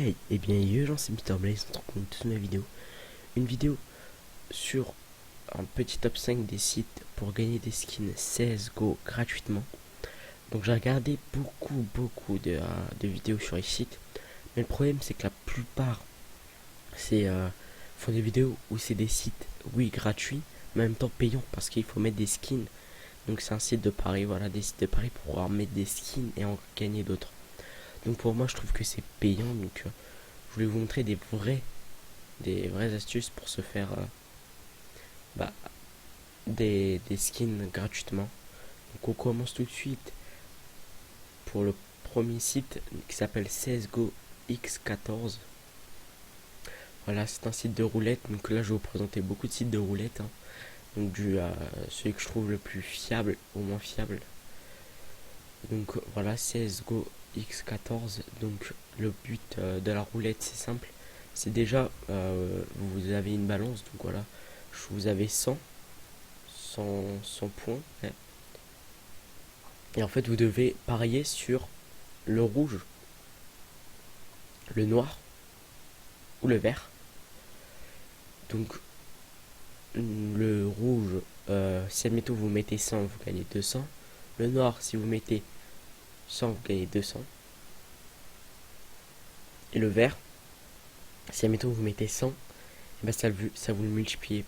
Hey, et bien yo gens, c'est Mr. Blaze, on se retrouve pour une toute nouvelle vidéo. Une vidéo sur un petit top 5 des sites pour gagner des skins CSGO gratuitement. Donc j'ai regardé beaucoup de vidéos sur les sites. Mais le problème c'est que la plupart font des vidéos où c'est des sites, oui, gratuits, mais en même temps payants parce qu'il faut mettre des skins. Donc c'est un site de paris, voilà, des sites de paris pour pouvoir mettre des skins et en gagner d'autres. Donc pour moi je trouve que c'est payant, donc je voulais vous montrer des vraies astuces pour se faire bah, des skins gratuitement. Donc on commence tout de suite pour le premier site qui s'appelle CSGO X14. Voilà, c'est un site de roulette. Donc là je vais vous présenter beaucoup de sites de roulette, hein. Donc celui que je trouve le plus fiable au moins fiable. Donc voilà, CSGO X14. Donc le but de la roulette c'est simple. C'est déjà vous avez une balance. Donc voilà, vous avez 100 points. Ouais. Et en fait vous devez parier sur le rouge, le noir ou le vert. Donc le rouge, si admettons vous mettez 100, vous gagnez 200. Le noir, si vous mettez 100, vous gagnez 200. Et le vert, si admettons vous mettez 100, et ben ça vous multiplie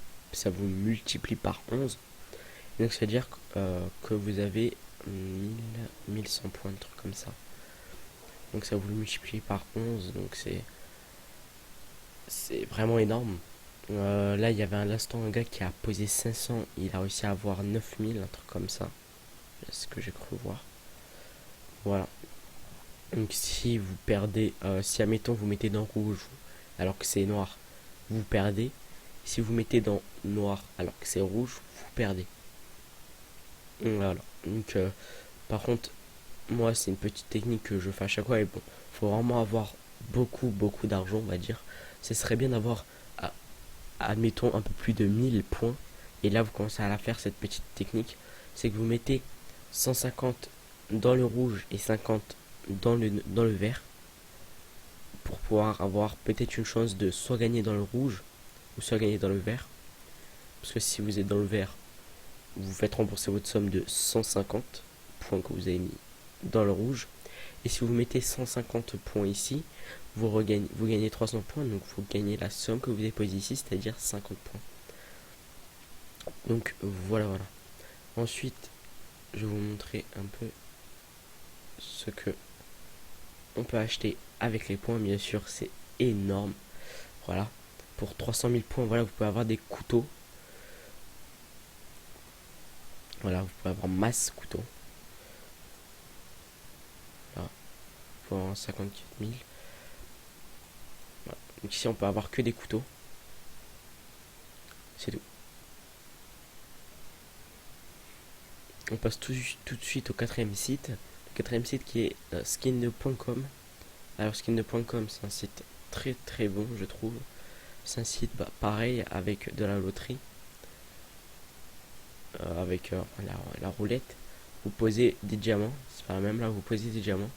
par 11. Et donc ça veut dire que vous avez 1100 points, de trucs comme ça. Donc ça vous le multiplie par 11, donc c'est vraiment énorme. Là il y avait à l'instant un gars qui a posé 500, il a réussi à avoir 9000, un truc comme ça. C'est ce que j'ai cru voir. Voilà. Donc si vous perdez, si admettons vous mettez dans rouge alors que c'est noir, vous perdez. Si vous mettez dans noir alors que c'est rouge, vous perdez. Voilà. Donc par contre, moi c'est une petite technique que je fais à chaque fois. Et bon, faut vraiment avoir beaucoup d'argent, on va dire. Ce serait bien d'avoir, admettons, un peu plus de 1000 points. Et là vous commencez à la faire, cette petite technique. C'est que vous mettez 150 dans le rouge et 50 dans le vert, pour pouvoir avoir peut-être une chance de soit gagner dans le rouge ou soit gagner dans le vert. Parce que si vous êtes dans le vert, vous faites rembourser votre somme de 150 points que vous avez mis dans le rouge. Et si vous mettez 150 points ici, vous gagnez 300 points. Donc vous gagnez la somme que vous avez posée ici, c'est-à-dire 50 points. Donc voilà. Ensuite, je vais vous montrer un peu ce que on peut acheter avec les points. Bien sûr, c'est énorme. Voilà. Pour 300 000 points, voilà, vous pouvez avoir des couteaux. Voilà, vous pouvez avoir masse couteaux. Voilà. Pour 54 000. Voilà. Donc ici, on peut avoir que des couteaux. C'est tout. On passe tout de suite au quatrième site. Le quatrième site qui est skin2.com. Alors skin2.com, c'est un site très bon, je trouve. C'est un site pareil avec de la loterie. Avec la roulette. Vous posez des diamants. C'est pas la même là, vous posez des diamants.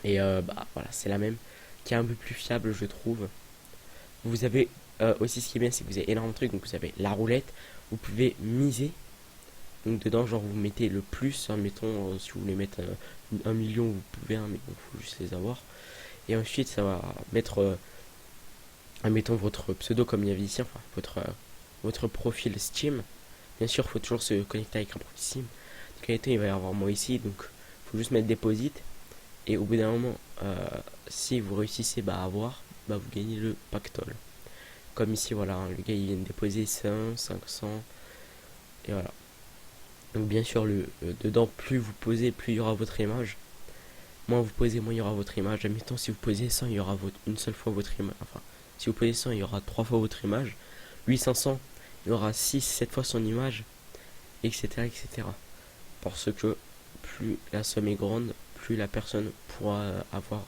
Et voilà, c'est la même. Qui est un peu plus fiable, je trouve. Vous avez aussi, ce qui est bien, c'est que vous avez énormément de trucs. Donc vous avez la roulette. Vous pouvez miser. Donc dedans, genre vous mettez le plus, hein, mettons, si vous voulez mettre 1 million, vous pouvez, hein, mais il faut juste les avoir. Et ensuite, ça va mettre, admettons, votre pseudo comme il y avait ici, enfin, votre profil Steam. Bien sûr, il faut toujours se connecter avec un profil Steam. Donc, il va y avoir moi ici, donc il faut juste mettre deposit. Et au bout d'un moment, si vous réussissez à avoir, vous gagnez le pactole. Comme ici, voilà, hein, le gars il vient de déposer 100, 500, et voilà. Donc bien sûr, dedans, plus vous posez, plus il y aura votre image. Moins vous posez, moins il y aura votre image. Admettons, si vous posez 100, il y aura une seule fois votre image. Enfin, si vous posez 100, il y aura 3 fois votre image. Lui, 500, il y aura 6, 7 fois son image, etc. Parce que plus la somme est grande, plus la personne pourra avoir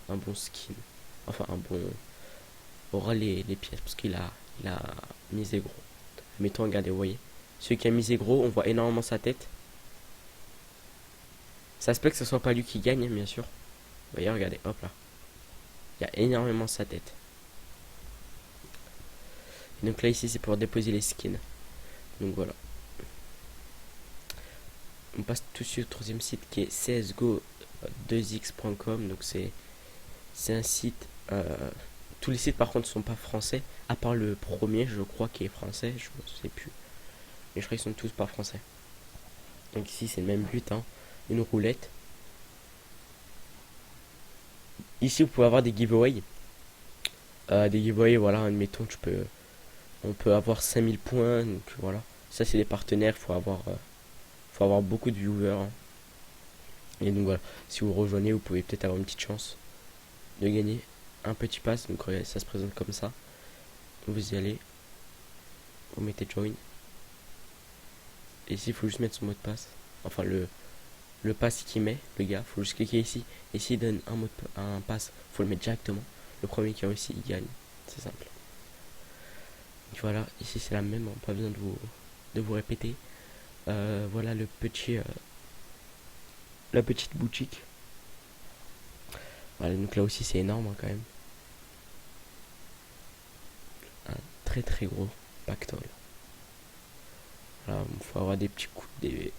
un bon skin. Enfin, aura les pièces, parce qu'il a misé gros. Admettons, regardez, vous voyez. Celui qui a misé gros, on voit énormément sa tête. Ça se peut que ce soit pas lui qui gagne, bien sûr. Vous voyez, regardez, hop là. Il y a énormément sa tête. Et donc là ici c'est pour déposer les skins. Donc voilà. On passe tout de suite au troisième site qui est csgo2x.com. Donc c'est un site. Tous les sites par contre sont pas français, à part le premier je crois qui est français, je ne sais plus. Mais je crois qu'ils sont tous pas français. Donc ici c'est le même but, hein. Une roulette. Ici vous pouvez avoir des giveaways. Des giveaways, voilà, admettons on peut avoir 5000 points, donc voilà. Ça c'est des partenaires, faut avoir beaucoup de viewers, hein. Et donc voilà, si vous rejoignez vous pouvez peut-être avoir une petite chance de gagner un petit pass. Donc regardez, ça se présente comme ça. Vous y allez, vous mettez join. Et ici il faut juste mettre son mot de passe. Enfin le pass qu'il met, le gars, faut juste cliquer ici. Et s'il donne un pass, faut le mettre directement. Le premier qui a réussi, il gagne. C'est simple. Donc voilà, ici c'est la même, pas besoin de vous répéter. Voilà la petite boutique. Voilà, donc là aussi c'est énorme, hein, quand même. Un très très gros pactole. Voilà, il faut avoir des petits coups, des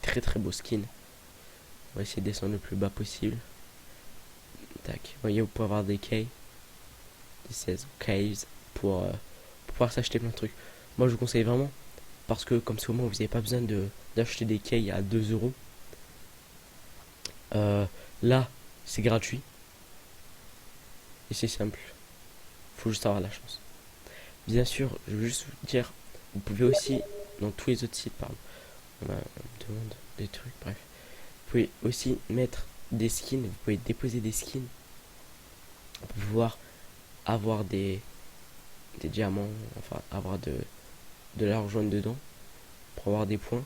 très très beaux skins. On va essayer de descendre le plus bas possible. Tac. Vous voyez, vous pouvez avoir des caves. Des 16 caves pour pouvoir s'acheter plein de trucs. Moi je vous conseille vraiment, parce que comme c'est au moins vous n'avez pas besoin d'acheter des caves à 2 euros. Là c'est gratuit. Et c'est simple. Faut juste avoir la chance. Bien sûr, je veux juste vous dire, vous pouvez aussi, dans tous les autres sites, pardon, on me demande des trucs, bref. Vous pouvez aussi mettre des skins, vous pouvez déposer des skins pour pouvoir avoir des diamants, enfin avoir de l'argent dedans, pour avoir des points.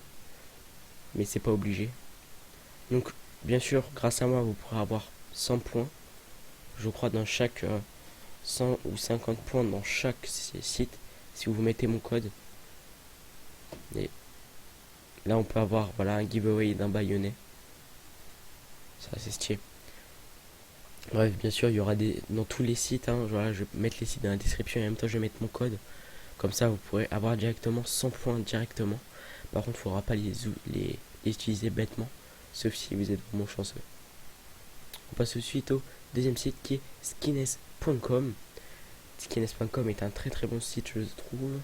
Mais c'est pas obligé. Donc, bien sûr, grâce à moi, vous pourrez avoir 100 points. Je crois dans chaque 100 ou 50 points dans chaque site si vous mettez mon code. Et là on peut avoir, voilà, un giveaway d'un baïonnet. Ça c'est stylé. Bref, bien sûr il y aura des dans tous les sites, hein. Voilà, je vais mettre les sites dans la description et en même temps je vais mettre mon code. Comme ça vous pourrez avoir directement 100 points directement. Par contre il ne faudra pas les utiliser bêtement, sauf si vous êtes vraiment chanceux. On passe tout de suite au deuxième site qui est skines.com. Skines.com est un très très bon site, je trouve.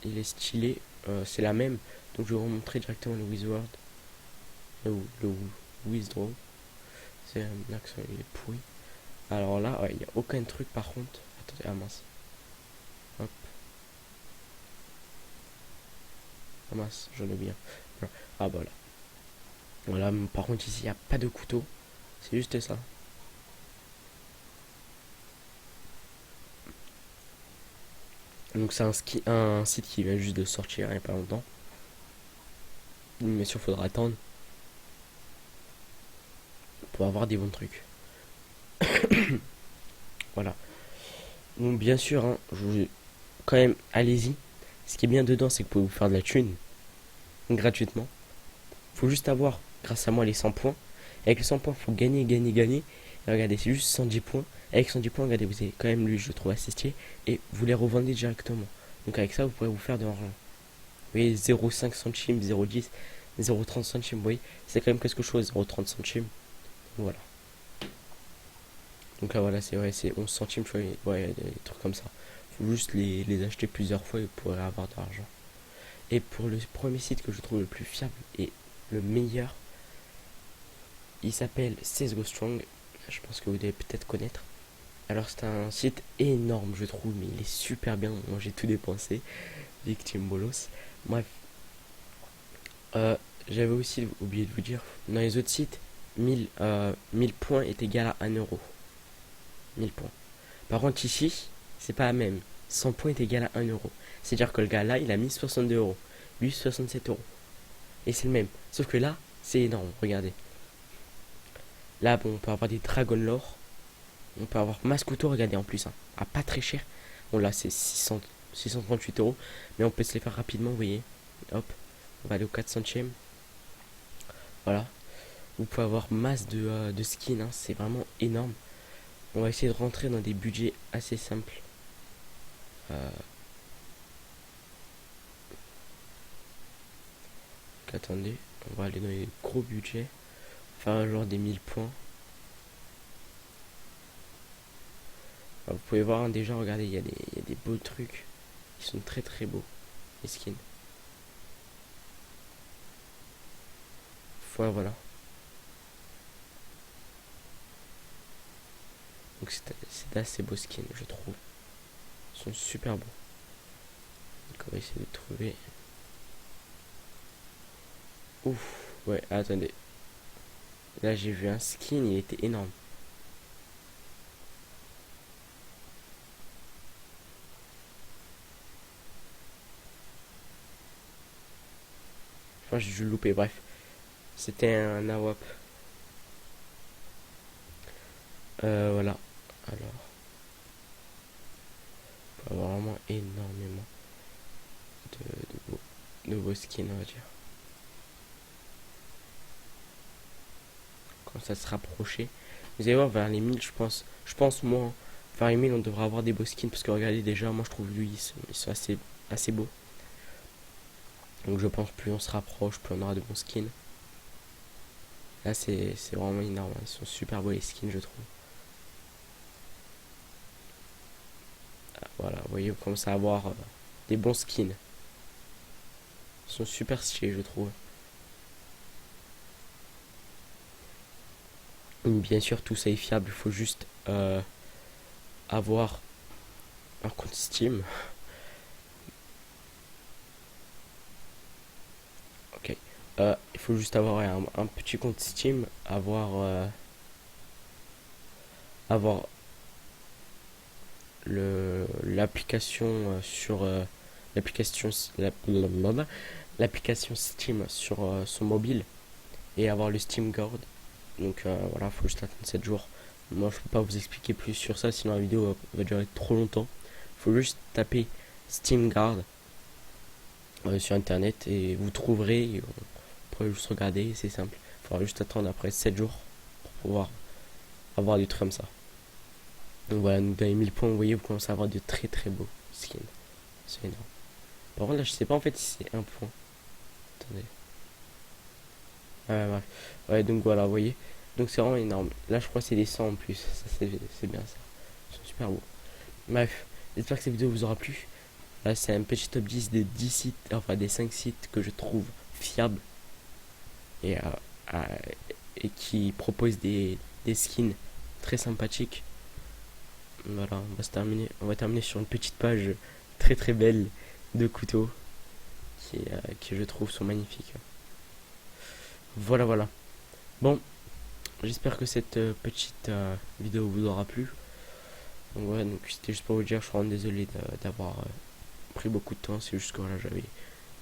Il est stylé. C'est la même. Donc je vais vous montrer directement le wizard. Le withdraw. C'est un accent, il est pourri. Alors là, il n'y a aucun truc par contre. Attendez, ah mince. Hop. Ah mince, j'en ai bien. Ah bah là. Voilà, par contre ici, il n'y a pas de couteau. C'est juste ça. Donc c'est un site qui vient juste de sortir il n'y a pas longtemps. Bien sûr, il faudra attendre pour avoir des bons trucs. Voilà. Donc bien sûr, hein, quand même, allez-y. Ce qui est bien dedans, c'est que vous pouvez vous faire de la thune gratuitement. Faut juste avoir, grâce à moi, les 100 points. Avec les 100 points, faut gagner, gagner, gagner. Et regardez, c'est juste 110 points. Avec 110 points, regardez, vous avez quand même lui, je le trouve assez stylé. Et vous les revendez directement. Donc avec ça, vous pourrez vous faire de l'argent. Vous voyez, 0,5 centimes, 0,10, 0,30 centimes, vous voyez, c'est quand même quelque chose, 0,30 centimes. Voilà. Donc là, voilà, c'est vrai, c'est 11 centimes, tu vois, ouais, des trucs comme ça. Faut juste les acheter plusieurs fois et vous pourrez avoir de l'argent. Et pour le premier site que je trouve le plus fiable et le meilleur, il s'appelle CSGO Strong. Je pense que vous devez peut-être connaître. Alors c'est un site énorme, je trouve, mais il est super bien. Moi j'ai tout dépensé. Victime bolos. Bref. J'avais aussi oublié de vous dire, dans les autres sites, 1000 points est égal à 1 euro. 1000 points. Par contre ici, c'est pas la même. 100 points est égal à 1 euro. C'est-à-dire que le gars là, il a mis 62 euros. Lui, 67 euros. Et c'est le même. Sauf que là, c'est énorme, regardez. Là, bon, on peut avoir des Dragon Lore. On peut avoir Mascuto, regardez en plus. Hein. Ah, pas très cher. Bon, là, c'est 638 euros. Mais on peut se les faire rapidement, vous voyez. Hop. On va aller au 4 centièmes. Voilà. Vous pouvez avoir masse de skins, hein, c'est vraiment énorme. On va essayer de rentrer dans des budgets assez simples. Attendez, on va aller dans les gros budgets. Enfin, genre des 1000 points. Alors, vous pouvez voir, hein, déjà, regardez, il y a des beaux trucs. Ils sont très très beaux, les skins. Voilà. Donc c'est d'assez beaux skins, je trouve. Ils sont super beaux. Donc on va essayer de trouver. Ouf, ouais, attendez. Là j'ai vu un skin, il était énorme. Enfin, j'ai dû le louper, bref. C'était un AWP. Voilà. Alors, on peut avoir vraiment énormément de beaux skins, on va dire. Quand ça se rapprochait. Vous allez voir, vers les 1000, je pense. Je pense, moi, hein, vers les 1000, on devrait avoir des beaux skins. Parce que regardez, déjà, moi, je trouve lui, ils sont assez beaux. Donc, je pense, plus on se rapproche, plus on aura de bons skins. Là, c'est vraiment énorme. Ils sont super beaux, les skins, je trouve. Voilà, vous voyez, vous commencez à avoir des bons skins. Ils sont super stylés, je trouve. Bien sûr, tout ça est fiable. Il faut juste avoir un compte Steam. Ok. Il faut juste avoir un petit compte Steam. Avoir l'application sur l'application l'application Steam sur son mobile et avoir le Steam Guard. Donc voilà, faut juste attendre 7 jours. Moi, je peux pas vous expliquer plus sur ça, sinon la vidéo va durer trop longtemps. Faut juste taper Steam Guard sur internet et vous trouverez. Et vous pourrez juste regarder, c'est simple. Il faudra juste attendre après 7 jours pour pouvoir avoir des trucs comme ça. Donc voilà, nous dans les 1000 points, vous voyez, vous commencez à avoir de très très beaux skins. C'est énorme. Par contre, là, je sais pas en fait si c'est un point. Attendez. Bref. Ouais, donc voilà, vous voyez. Donc c'est vraiment énorme. Là, je crois que c'est des 100 en plus. Ça, c'est bien ça. Ils sont super beaux. Bref, j'espère que cette vidéo vous aura plu. Là, c'est un petit top 10 des 10 sites, enfin des 5 sites que je trouve fiables et, euh, et qui proposent des skins très sympathiques. Voilà, on va terminer sur une petite page très très belle de couteaux qui je trouve sont magnifiques. Voilà. Bon, j'espère que cette petite vidéo vous aura plu. Donc ouais, donc c'était juste pour vous dire, je suis vraiment désolé d'avoir pris beaucoup de temps. C'est juste que voilà, j'avais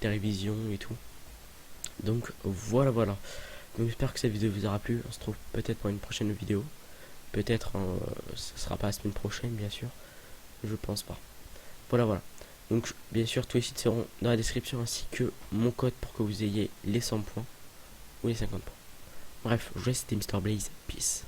des révisions et tout. Donc voilà. Donc j'espère que cette vidéo vous aura plu. On se trouve peut-être pour une prochaine vidéo. Peut-être ça sera pas la semaine prochaine, bien sûr. Je pense pas. Voilà. Donc bien sûr, tous les sites seront dans la description ainsi que mon code pour que vous ayez les 100 points ou les 50 points. Bref, je vous laisse, c'était Mr Blaze. Peace.